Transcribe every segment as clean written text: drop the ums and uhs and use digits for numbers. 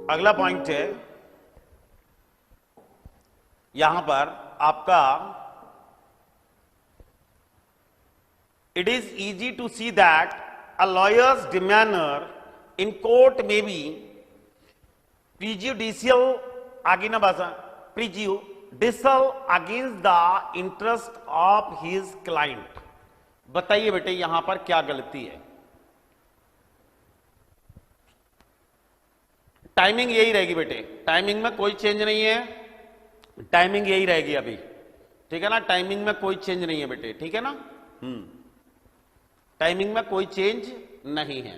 अगला पॉइंट है यहां पर आपका, it is easy to see that a lawyers demeanour in court में बी प्रीजुडिशियल, आगे ना भाषा, prejudicial against the interest of his client. बताइए बेटे यहां पर क्या गलती है? टाइमिंग यही रहेगी बेटे, टाइमिंग में कोई चेंज नहीं है, टाइमिंग यही रहेगी अभी, ठीक है ना? टाइमिंग में कोई चेंज नहीं है बेटे, ठीक है ना? टाइमिंग में कोई चेंज नहीं है।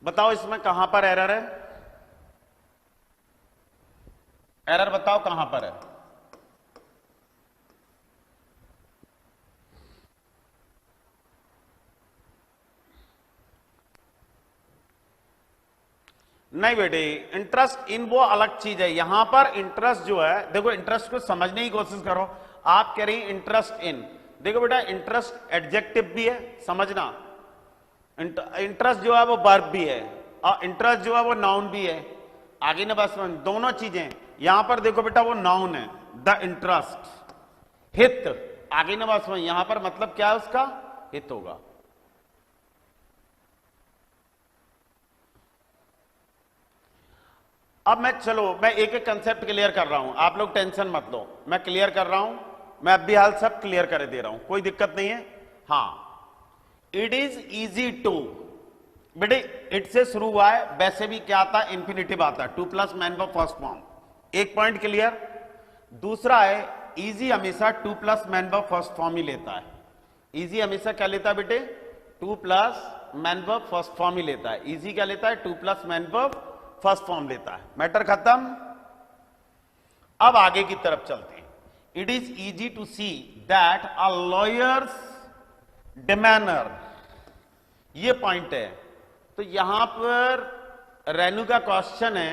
बताओ इसमें कहां पर एरर है? एरर बताओ कहां पर है? नहीं बेटे, इंटरेस्ट इन वो अलग चीज है। यहां पर इंटरेस्ट जो है, देखो इंटरेस्ट को समझने की कोशिश करो। आप कह रही इंटरेस्ट इन, देखो बेटा इंटरेस्ट एडजेक्टिव भी है, समझना। इंटरेस्ट जो है वो वर्ब भी है, और इंटरेस्ट जो है वो नाउन भी है। आगे ना बस दोनों चीजें। यहां पर देखो बेटा वो नाउन है, द इंटरेस्ट, हित। आगे ना बस यहां पर मतलब क्या है उसका? हित होगा। अब मैं एक एक कंसेप्ट क्लियर कर रहा हूं, आप लोग टेंशन मत लो, मैं क्लियर कर रहा हूं। मैं अभी हाल सब क्लियर कर दे रहा हूं, कोई दिक्कत नहीं है। हां, इट इज इजी टू, बेटे इट से शुरू हुआ है, वैसे भी क्या आता है? इंफिनिटिव आता है, to plus main verb first form. एक पॉइंट क्लियर। दूसरा है इजी हमेशा to plus main verb first form ही लेता है। इजी हमेशा क्या लेता है बेटे? To plus main verb first form ही लेता है। इजी क्या लेता है? To plus main verb first form लेता है। मैटर खत्म। अब आगे की तरफ चलते हैं। It is easy to see that a lawyers demeanour, ये पॉइंट है। तो यहां पर रेनू का क्वेश्चन है,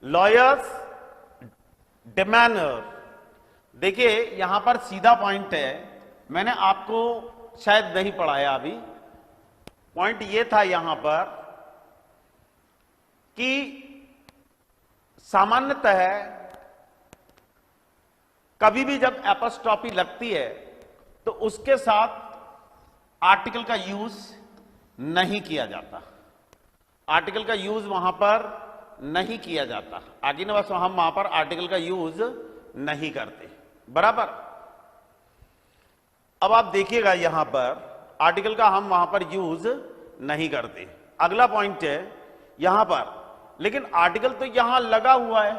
लॉयर्स डिमेनर। देखिए यहां पर सीधा पॉइंट है, मैंने आपको शायद नहीं पढ़ाया अभी। पॉइंट यह था यहां पर कि सामान्यतः कभी भी जब एपोस्ट्रॉफी लगती है तो उसके साथ आर्टिकल का यूज नहीं किया जाता। आर्टिकल का यूज वहां पर नहीं किया जाता। आगे ना बस हम वहां पर आर्टिकल का यूज नहीं करते, बराबर। अब आप देखिएगा यहां पर आर्टिकल का हम वहां पर यूज नहीं करते। अगला पॉइंट है यहां पर, लेकिन आर्टिकल तो यहां लगा हुआ है,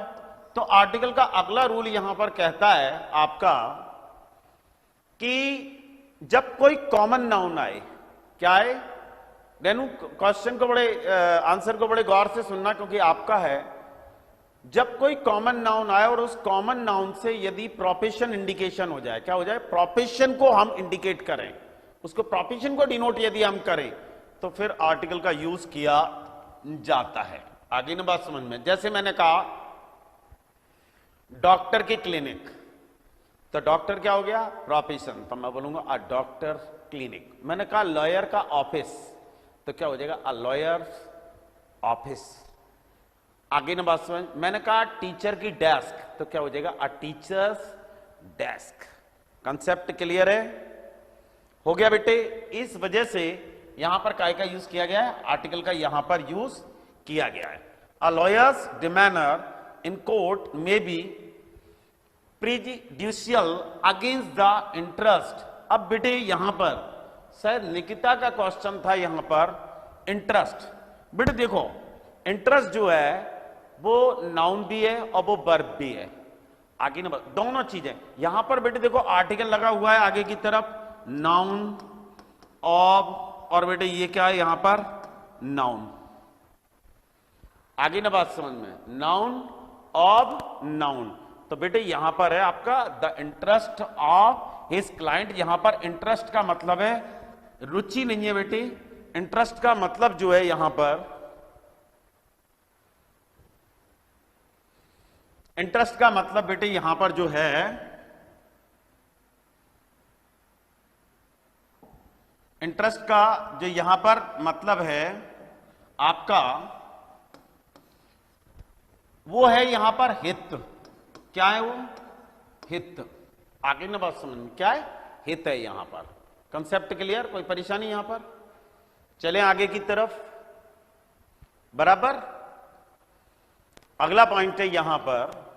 तो आर्टिकल का अगला रूल यहां पर कहता है आपका कि जब कोई कॉमन नाउन आए, क्या है रेनू? क्वेश्चन को आंसर को बड़े गौर से सुनना, क्योंकि आपका है। जब कोई कॉमन नाउन आए और उस कॉमन नाउन से यदि प्रोफेशन इंडिकेशन हो जाए, क्या हो जाए? प्रोफेशन को हम इंडिकेट करें, उसको प्रोफेशन को डिनोट यदि हम करें, तो फिर आर्टिकल का यूज किया जाता है। आगे ना बात समझ में? जैसे मैंने कहा डॉक्टर की क्लिनिक, तो डॉक्टर क्या हो गया? प्रोफेशन, तो मैं बोलूंगा अ डॉक्टर क्लिनिक। मैंने कहा लॉयर का ऑफिस, तो क्या हो जाएगा? अ लॉयर्स ऑफिस। आगे ना बात समझ? मैंने कहा टीचर की डेस्क, तो क्या हो जाएगा? अ टीचर्स डेस्क। कंसेप्ट क्लियर है? हो गया बेटे। इस वजह से यहां पर काय का यूज किया गया है? आर्टिकल का यहां पर यूज किया गया है। अ लॉयर्स डिमेनर इन कोर्ट में बी प्रीजुडिशियल अगेंस्ट द इंटरेस्ट। अब बेटे यहां पर शायद निकिता का क्वेश्चन था, यहां पर इंटरेस्ट। बेटे देखो इंटरेस्ट जो है वो नाउन भी है और वो वर्ब भी है। आगे ना दोनों चीजें। यहां पर बेटे देखो आर्टिकल लगा हुआ है आगे की तरफ, नाउन ऑब, और बेटे ये क्या है यहां पर? नाउन। आगे ना बात समझ में? Noun of noun. तो बेटे यहां पर है आपका the interest of his client. यहां पर इंटरेस्ट का मतलब है रुचि नहीं है बेटे। इंटरेस्ट का मतलब जो है यहां पर इंटरेस्ट का मतलब बेटे यहां पर जो है, इंटरेस्ट का जो यहां पर मतलब है आपका, वो है यहां पर हित। क्या है वो? हित। आगे ना बात समझ में, क्या है? हित है यहां पर। Concept clear? कोई परेशानी यहां पर? चलें आगे की तरफ। बराबर। अगला पॉइंट है यहां पर,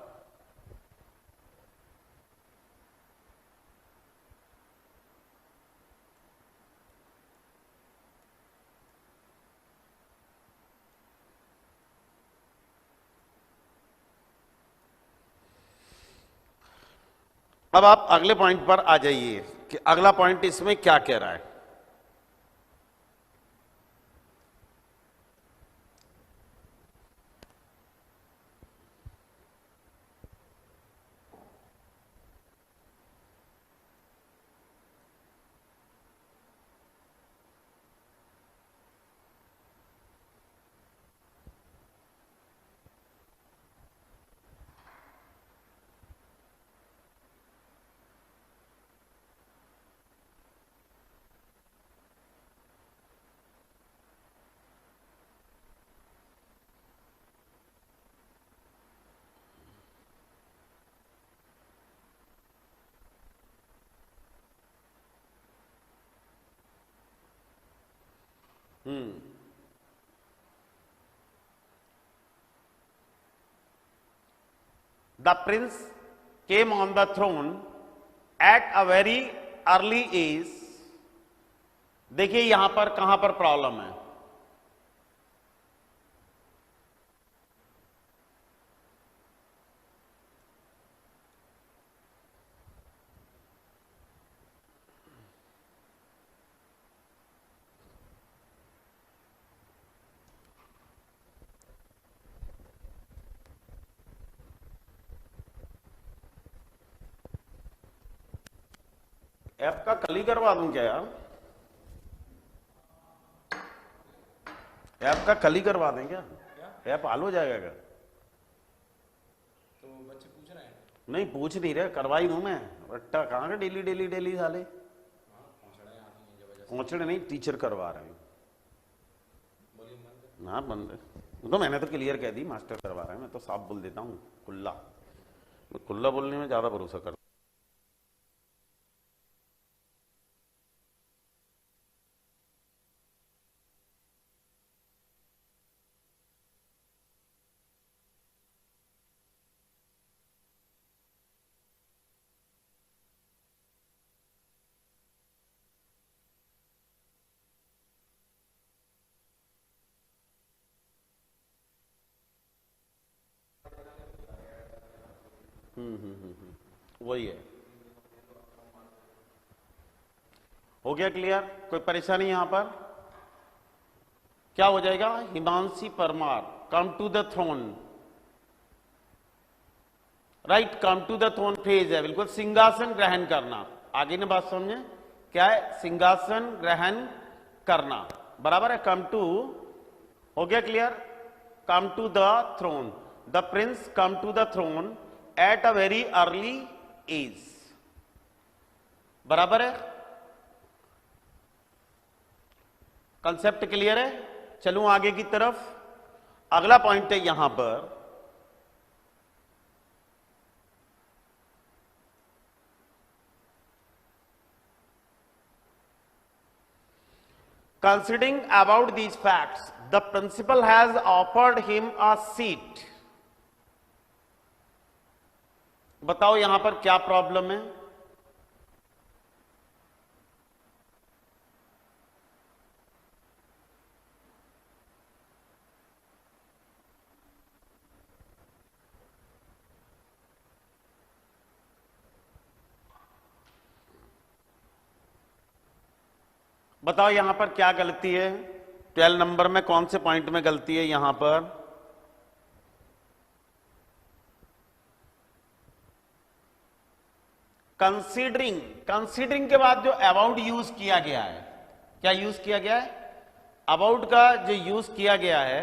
अब आप अगले पॉइंट पर आ जाइए कि अगला पॉइंट इसमें क्या कह रहा है। The prince came on the throne at a very early age। देखिए यहां पर कहां पर प्रॉब्लम है। ऐप का कल ही करवा दूं क्या यार? ऐप का कल ही करवा दें क्या? ऐप हाल हो जाएगा क्या? तो बच्चे पूछ रहे हैं। नहीं पूछ नहीं रहे, करवा ही दूं मैं। रट्टा कहाँ का डेली डेली डेली साले। पहुंचने नहीं, टीचर करवा रहे हैं। ना बंद है। तो मैंने तो क्लियर कह दी मास्टर करवा रहे हैं। मैं तो साफ बोल देता हूँ खुला। मैं खुला बोलने में ज्यादा भरोसा करता। वही है। हो गया क्लियर? कोई परेशानी यहां पर? क्या हो जाएगा? Himanshi Parmar come to the throne. Right, come to the throne phase है बिल्कुल, सिंहासन ग्रहण करना। आगे ने बात समझे क्या है? सिंहासन ग्रहण करना। बराबर है, कम टू। हो गया clear? Come to the throne, the prince come to the throne at a very early age. बराबर है, कंसेप्ट क्लियर है? चलूं आगे की तरफ। अगला पॉइंट है यहां पर, considering about these facts, the principal has offered him a seat। बताओ यहां पर क्या प्रॉब्लम है? बताओ यहां पर क्या गलती है? 12 नंबर में कौन से पॉइंट में गलती है यहां पर? कंसीडरिंग, कंसीडरिंग के बाद जो अबाउट यूज किया गया है, क्या यूज किया गया है? अबाउट का जो यूज किया गया है,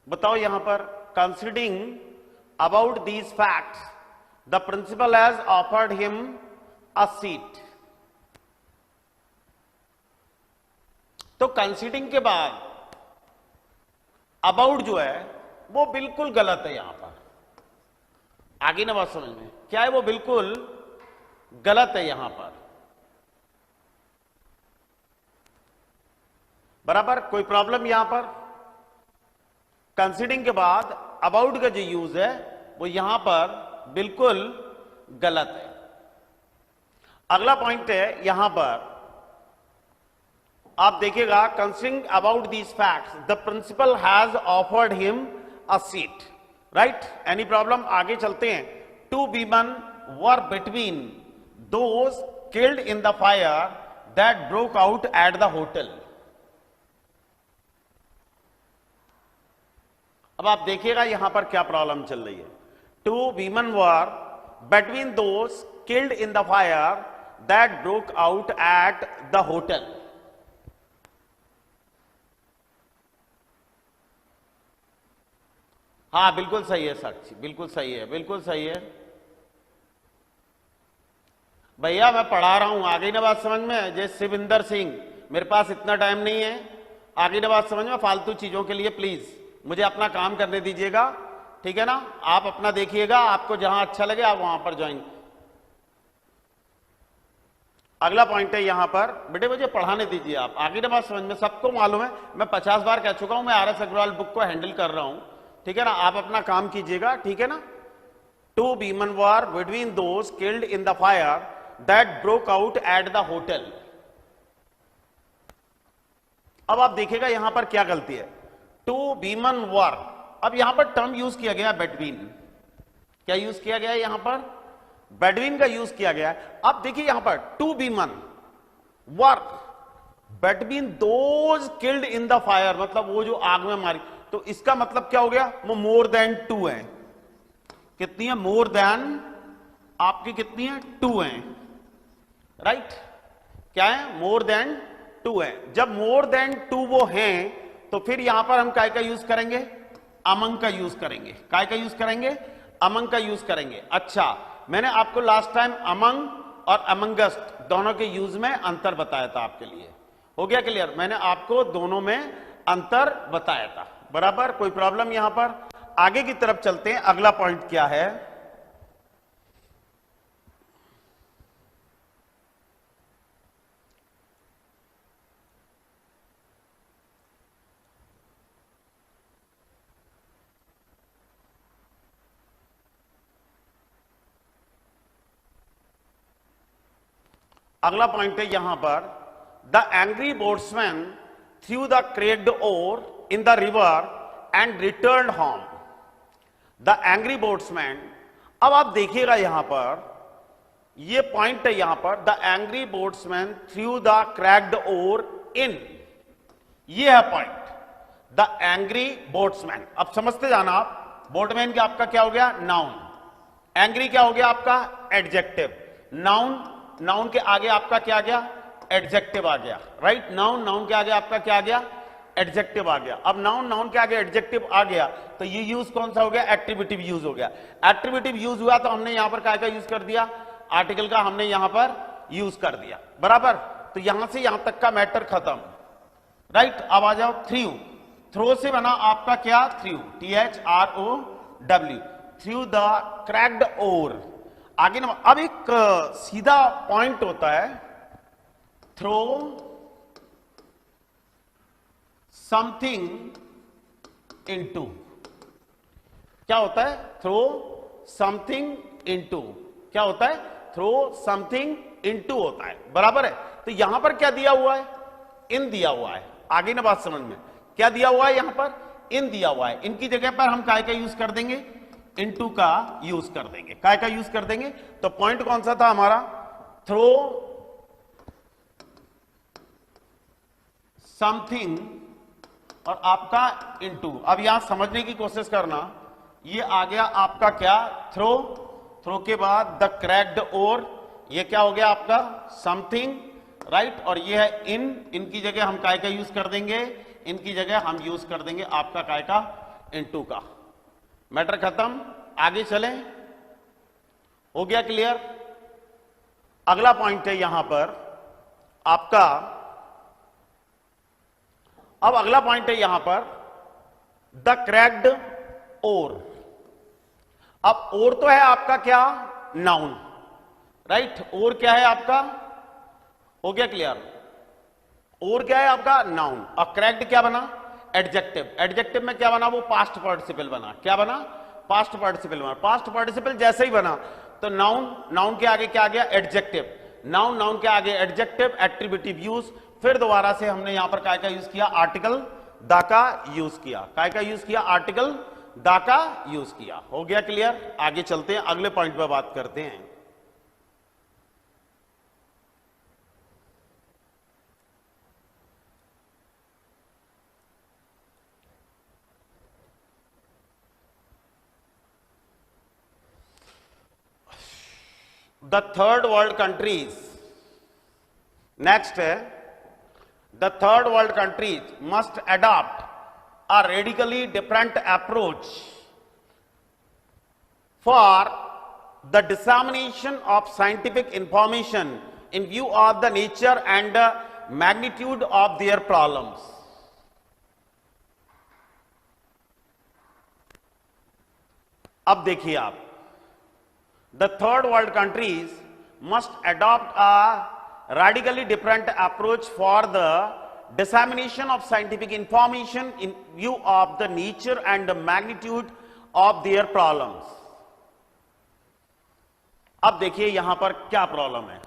बताओ यहां पर, considering about these facts the principal has offered him a seat. तो कंसीडिंग के बाद अबाउट जो है वो बिल्कुल गलत है यहां पर। आगे ना बात समझ में क्या है, वो बिल्कुल गलत है यहां पर। बराबर, कोई प्रॉब्लम यहां पर? कंसीडिंग के बाद अबाउट का जो यूज है वो यहां पर बिल्कुल गलत है। अगला पॉइंट है यहां पर, आप देखिएगा, considering about these facts the principal has offered him a seat. Right, any problem? आगे चलते हैं। Two women were between those killed in the fire that broke out at the hotel. अब आप देखिएगा यहां पर क्या प्रॉब्लम चल रही है। Two women were between those killed in the fire that broke out at the hotel. हाँ बिल्कुल सही है साक्षी, बिल्कुल सही है, बिल्कुल सही है भैया, मैं पढ़ा रहा हूं। आगे ना बात समझ में? जय शिविंदर सिंह, मेरे पास इतना टाइम नहीं है। आगे ना बात समझ में? फालतू चीजों के लिए प्लीज मुझे अपना काम करने दीजिएगा, ठीक है ना? आप अपना देखिएगा, आपको जहां अच्छा लगे आप वहां पर ज्वाइन। अगला पॉइंट है यहां पर, बेटे मुझे पढ़ाने दीजिए आप। आगे ना बात समझ में? सबको मालूम है, मैं 50 बार कह चुका हूं, मैं आर एस अग्रवाल बुक को हैंडल कर रहा हूं, ठीक है ना? आप अपना काम कीजिएगा, ठीक है ना? Two women were between those killed in the fire that broke out at the hotel. अब आप देखिएगा यहां पर क्या गलती है। टू वीमेन वर, अब यहां पर टर्म यूज किया गया बिटवीन। क्या यूज किया गया है यहां पर? बिटवीन का यूज किया गया है। अब देखिए यहां पर two women were between those killed in the fire, मतलब वो जो आग में मारी, तो इसका मतलब क्या हो गया? वो मोर देन टू है। कितनी है? मोर देन आपकी कितनी है? टू है। राइट, क्या है? मोर देन टू है। जब मोर देन टू वो हैं तो फिर यहां पर हम काय का यूज करेंगे? अमंग का यूज करेंगे। काय का यूज करेंगे? अमंग का यूज करेंगे। अच्छा, मैंने आपको लास्ट टाइम अमंग और अमंगस्ट दोनों के यूज में अंतर बताया था, आपके लिए हो गया क्लियर? मैंने आपको दोनों में अंतर बताया था, बराबर। कोई प्रॉब्लम यहां पर? आगे की तरफ चलते हैं। अगला पॉइंट क्या है? अगला पॉइंट है यहां पर, the angry boatsman threw the cracked oar in the river and return home. The angry boatsman, अब आप देखिएगा यहां पर ये पॉइंट है यहां पर, the angry boatsman threw the cracked oar in, ये है पॉइंट। द एंग्री बोट्समैन, अब समझते जाना आप। बोटमैन का आपका क्या हो गया? नाउन। एंग्री क्या हो गया आपका? एडजेक्टिव। नाउन, नाउन के आगे आपका क्या आ गया? एडजेक्टिव आ गया। राइट, नाउन, नाउन के आगे आपका क्या आ गया? एडजेक्टिव आ गया। अब नाउन, नाउन के आगे एडजेक्टिव आ गया तो ये यूज कौन सा हो गया? एट्रीब्यूटिव यूज हो गया। एट्रीब्यूटिव यूज हुआ तो हमने यहां पर काय का यूज कर दिया? आर्टिकल का हमने यहां पर यूज कर दिया, बराबर। तो यहां से यहां तक का मैटर खत्म। राइट, अब आ जाओ थ्रू। थ्रो से बना आपका क्या? Threw, THROW, threw the cracked oar. आगे ना, अब एक सीधा पॉइंट होता है, थ्रो समथिंग इनटू। क्या होता है? Throw something into. क्या होता है? थ्रो समथिंग इनटू होता है, बराबर है। तो यहां पर क्या दिया हुआ है? इन दिया हुआ है। आगे ना बात समझ में? क्या दिया हुआ है यहां पर? इन दिया हुआ है। इनकी जगह पर हम काय का यूज कर देंगे? इनटू का यूज कर देंगे। काय का यूज कर देंगे? तो पॉइंट कौन सा था हमारा? थ्रो समथिंग और आपका इनटू। अब यहां समझने की कोशिश करना, ये आ गया आपका क्या? थ्रो। थ्रो के बाद द क्रैक्ड ओर, ये क्या हो गया आपका? समथिंग। राइट, और ये है इन। इनकी जगह हम काय का यूज कर देंगे? इनकी जगह हम यूज कर देंगे आपका काय का? इनटू का। मैटर खत्म, आगे चलें। हो गया क्लियर? अगला पॉइंट है यहां पर आपका, अब अगला पॉइंट है यहां पर द क्रैक्ड ओर। अब ओर तो है आपका क्या, नाउन, राइट। ओर क्या है आपका, हो गया क्लियर? ओर क्या है आपका, नाउन। और क्रैक्ड क्या बना, एडजेक्टिव। एडजेक्टिव में क्या बना, वो पास्ट पार्टिसिपल बना। क्या बना, पास्ट पार्टिसिपल बना। पास्ट पार्टिसिपल जैसे ही बना तो नाउन, नाउन के आगे क्या आ गया, एडजेक्टिव। नाउन, नाउन के आगे एडजेक्टिव, एट्रीब्यूटिव यूज। फिर दोबारा से हमने यहां पर काय का यूज किया, आर्टिकल दा का यूज किया। काय का यूज किया, आर्टिकल दा का यूज किया। हो गया क्लियर? आगे चलते हैं, अगले पॉइंट पर बात करते हैं। The third world countries, next है, the third world countries must adopt a radically different approach for the dissemination of scientific information in view of the nature and magnitude of their problems. अब देखिए आप, the third world countries must adopt a radically different approach for the dissemination of scientific information in view of the nature and the magnitude of their problems. अब देखिए यहां पर क्या problem है।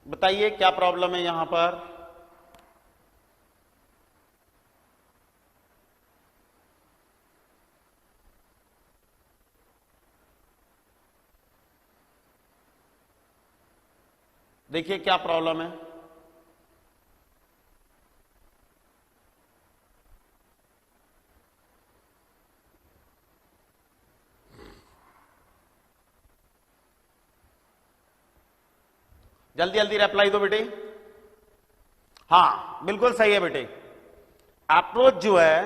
बताइए क्या प्रॉब्लम है यहां पर। देखिए क्या प्रॉब्लम है। जल्दी जल्दी रिप्लाई दो बेटे। हाँ बिल्कुल सही है बेटे। अप्रोच जो है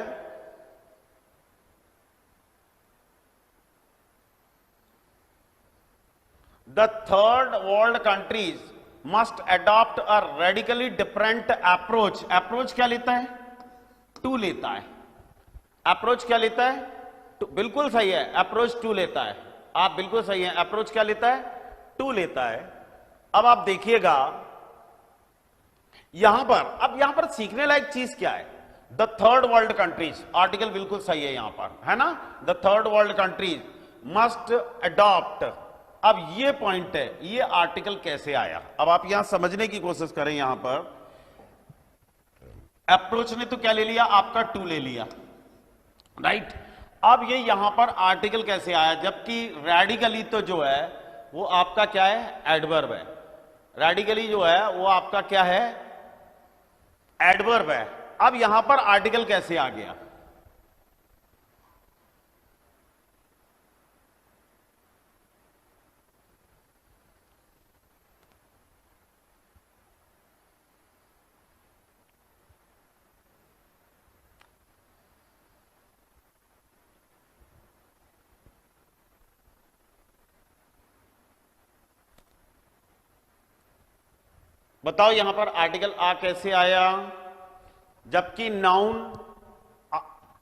the third world countries must adopt a radically different approach. Approach क्या लेता है, टू लेता है। अप्रोच क्या लेता है, बिल्कुल सही है, अप्रोच टू लेता है। आप बिल्कुल सही है, अप्रोच क्या लेता है, टू लेता है। अब आप देखिएगा यहां पर, अब यहां पर सीखने लायक चीज क्या है, the third world countries, article बिल्कुल सही है यहां पर, है ना। The third world countries must adopt. अब ये पॉइंट है, ये आर्टिकल कैसे आया, अब आप यहां समझने की कोशिश करें। यहां पर अप्रोच ने तो क्या ले लिया, आपका टू ले लिया, राइट। अब ये यहां पर आर्टिकल कैसे आया, जबकि रेडिकली तो जो है वो आपका क्या है, एडवर्ब है। रेडिकली जो है वो आपका क्या है, एडवर्ब है। अब यहां पर आर्टिकल कैसे आ गया, बताओ यहां पर आर्टिकल आ कैसे आया, जबकि नाउन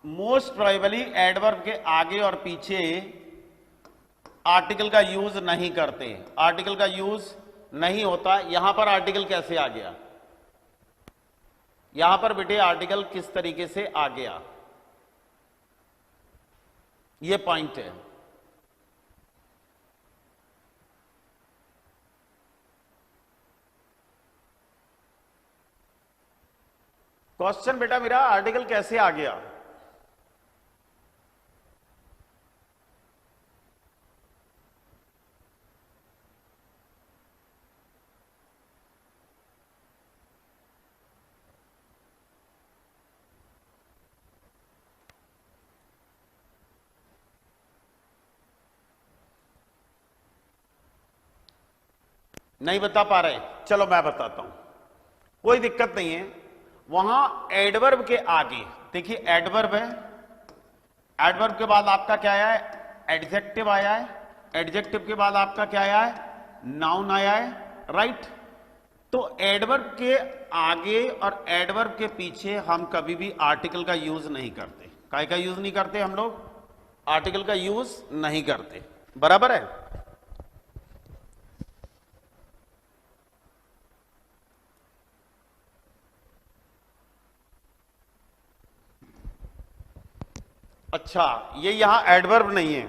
मोस्ट प्रोबेबली एडवर्ब के आगे और पीछे आर्टिकल का यूज नहीं करते, आर्टिकल का यूज नहीं होता। यहां पर आर्टिकल कैसे आ गया, यहां पर बेटे आर्टिकल किस तरीके से आ गया, यह पॉइंट है। क्वेश्चन बेटा मेरा, आर्टिकल कैसे आ गया, नहीं बता पा रहे, चलो मैं बताता हूं। कोई दिक्कत नहीं है। वहां एडवर्ब के आगे देखिए एडवर्ब है, एडवर्ब के बाद आपका क्या आया है, एडजेक्टिव आया है, एडजेक्टिव के बाद आपका क्या आया है, नाउन आया है, राइट। तो एडवर्ब के आगे और एडवर्ब के पीछे हम कभी भी आर्टिकल का यूज नहीं करते। काय का यूज नहीं करते हम लोग, आर्टिकल का यूज नहीं करते, बराबर है। अच्छा, ये यहां एडवर्ब नहीं है,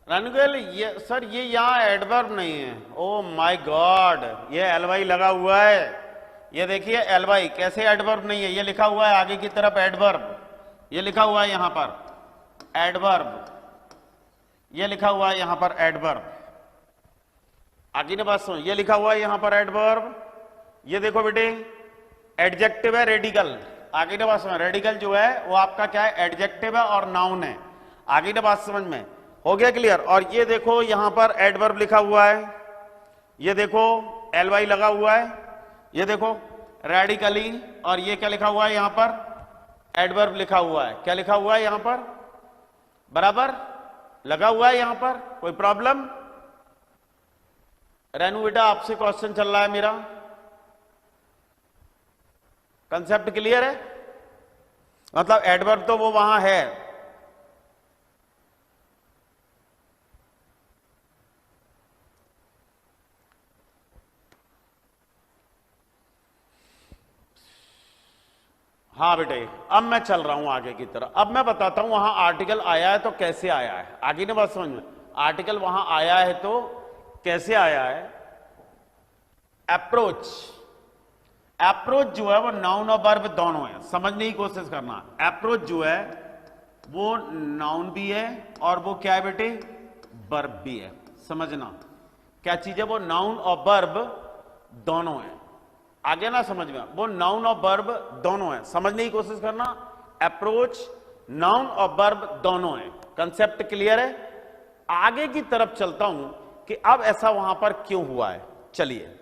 रणगुल ये सर ये यहां एडवर्ब नहीं है। ओ माय गॉड, ये एलवाई लगा हुआ है, ये देखिए एलवाई, कैसे एडवर्ब नहीं है, ये लिखा हुआ है आगे की तरफ एडवर्ब, ये लिखा हुआ है यहां पर एडवर्ब, ये लिखा हुआ है यहां पर एडवर्ब। आगे ने बात सुन, ये लिखा हुआ है यहां पर एडवर्ब, ये देखो बेटे एडजेक्टिव है रेडिकल, आगे ने बात समझ, रेडिकल जो है वो आपका क्या है, एडजेक्टिव है और नाउन है। आगे ने बात समझ में हो गया क्लियर। और ये देखो यहां पर एडवर्ब लिखा हुआ है, ये देखो एलवाई लगा हुआ है, ये देखो रेडिकली, और ये क्या लिखा हुआ है यहां पर, एडवर्ब लिखा हुआ है। क्या लिखा हुआ है यहां पर, बराबर लगा हुआ है यहां पर, कोई प्रॉब्लम। रेनू बेटा आपसे क्वेश्चन चल रहा है मेरा, कंसेप्ट क्लियर है, मतलब एडवर्ब तो वो वहां है। हाँ बेटे, अब मैं चल रहा हूं आगे की तरफ। अब मैं बताता हूं वहां आर्टिकल आया है तो कैसे आया है, आगे ने बात समझ में, आर्टिकल वहां आया है तो कैसे आया है। अप्रोच, अप्रोच जो है वो नाउन और वर्ब दोनों है, समझने की कोशिश करना। अप्रोच जो है वो नाउन भी है और वो क्या है बेटे, वर्ब भी है, समझना क्या चीज है, वो नाउन और वर्ब दोनों है। आगे ना समझ में, वो नाउन और वर्ब दोनों है, समझने की कोशिश करना। अप्रोच नाउन और वर्ब दोनों है, कंसेप्ट क्लियर है। आगे की तरफ चलता हूं कि अब ऐसा वहां पर क्यों हुआ है, चलिए।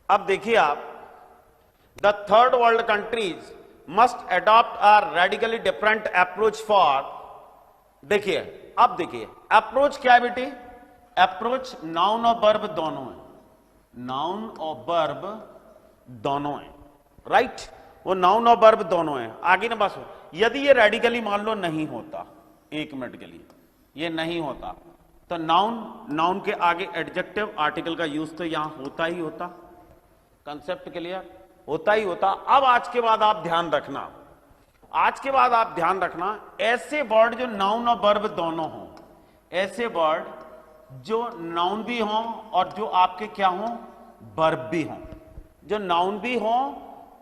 अब देखिए आप, the third world countries must adopt a radically different approach for, देखिए अब देखिए अप्रोच क्या है बेटे, अप्रोच नाउन और वर्ब दोनों है, नाउन और वर्ब दोनों है, राइट, वो नाउन और वर्ब दोनों है। आगे ना बस, यदि ये रेडिकली मान लो नहीं होता, एक मिनट के लिए ये नहीं होता, तो नाउन, नाउन के आगे एडजेक्टिव आर्टिकल का यूज तो यहां होता ही होता, कंसेप्ट क्लियर, होता ही होता। अब आज के बाद आप ध्यान रखना, आज के बाद आप ध्यान रखना, ऐसे वर्ड जो नाउन और वर्ब दोनों हों, ऐसे वर्ड जो नाउन भी हों और जो आपके क्या हों, वर्ब भी हों, जो नाउन भी हों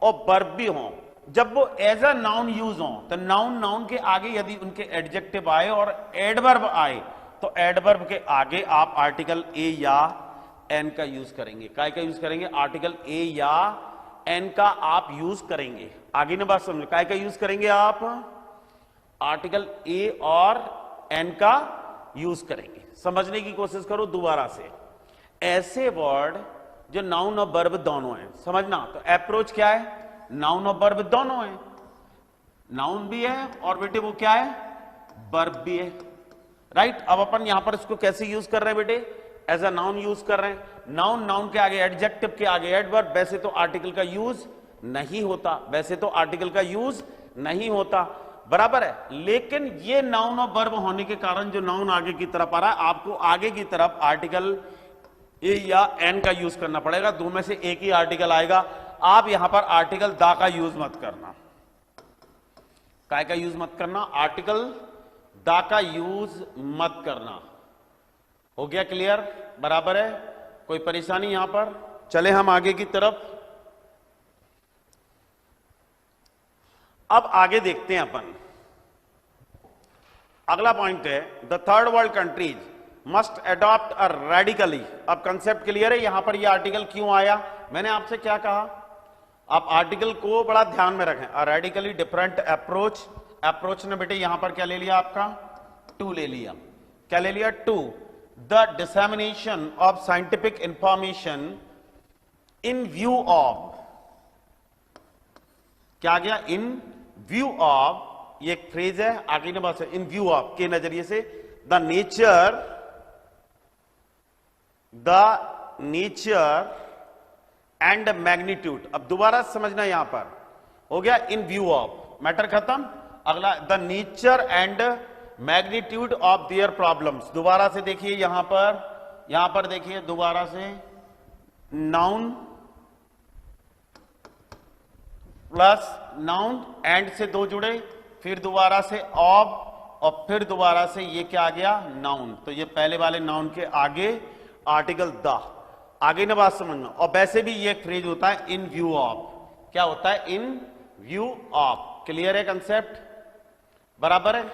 और वर्ब भी हों, जब वो एज अ नाउन यूज हों, तो नाउन, नाउन के आगे यदि उनके एडजेक्टिव आए और एडवर्ब आए, तो एडवर्ब के आगे आप आर्टिकल ए या एन का यूज करेंगे। काय का यूज करेंगे, आर्टिकल ए या एन का आप यूज करेंगे। आगे ने बात समझ, काय का यूज करेंगे आप, आर्टिकल ए और एन का यूज करेंगे। समझने की कोशिश करो दोबारा से, ऐसे वर्ड जो नाउन और वर्ब दोनों है, समझना। तो अप्रोच क्या है, नाउन और वर्ब दोनों है, नाउन भी है और बेटे वो क्या है, वर्ब भी है, राइट। अब अपन यहां पर इसको कैसे यूज कर रहे हैं बेटे, एज अ नाउन यूज कर रहे हैं। नाउन, नाउन के आगे एडजेक्टिव के आगे एडवर्ब, वैसे तो आर्टिकल का यूज नहीं होता, वैसे तो आर्टिकल का यूज नहीं होता, बराबर है। लेकिन ये नाउन और वर्ब होने के कारण जो नाउन आगे की तरफ आ रहा है, आपको आगे की तरफ आर्टिकल ए या एन का यूज करना पड़ेगा, दो में से एक ही आर्टिकल आएगा। आप यहां पर आर्टिकल दा का यूज मत करना। काय का यूज मत करना? आर्टिकल दा का यूज मत करना। हो गया क्लियर? बराबर है? कोई परेशानी यहां पर? चले हम आगे की तरफ। अब आगे देखते हैं अपन। अगला पॉइंट है the third world countries must adopt a radically. अब कंसेप्ट क्लियर है? यहां पर यह आर्टिकल क्यों आया? मैंने आपसे क्या कहा? आप आर्टिकल को बड़ा ध्यान में रखें। A radically different approach. Approach ने बेटे यहां पर क्या ले लिया आपका? टू ले लिया। क्या ले लिया? To the dissemination of scientific information in view of. क्या आ गया? In view of. ये एक फ्रेज है, आगे ने बात इन व्यू ऑफ के नजरिए से द नेचर एंड मैग्नीट्यूड। अब दोबारा समझना, यहां पर हो गया इन व्यू ऑफ, मैटर खत्म। अगला the nature and magnitude of their problems. दोबारा से देखिए यहां पर देखिए दोबारा से नाउन प्लस नाउन एंड से दो जुड़े, फिर दोबारा से ऑफ और फिर दोबारा से ये क्या आ गया? नाउन। तो ये पहले वाले नाउन के आगे आर्टिकल द। आगे ना बात समझना। और वैसे भी ये फ्रेज होता है इन व्यू ऑफ। क्या होता है? इन व्यू ऑफ। क्लियर है कंसेप्ट? बराबर है?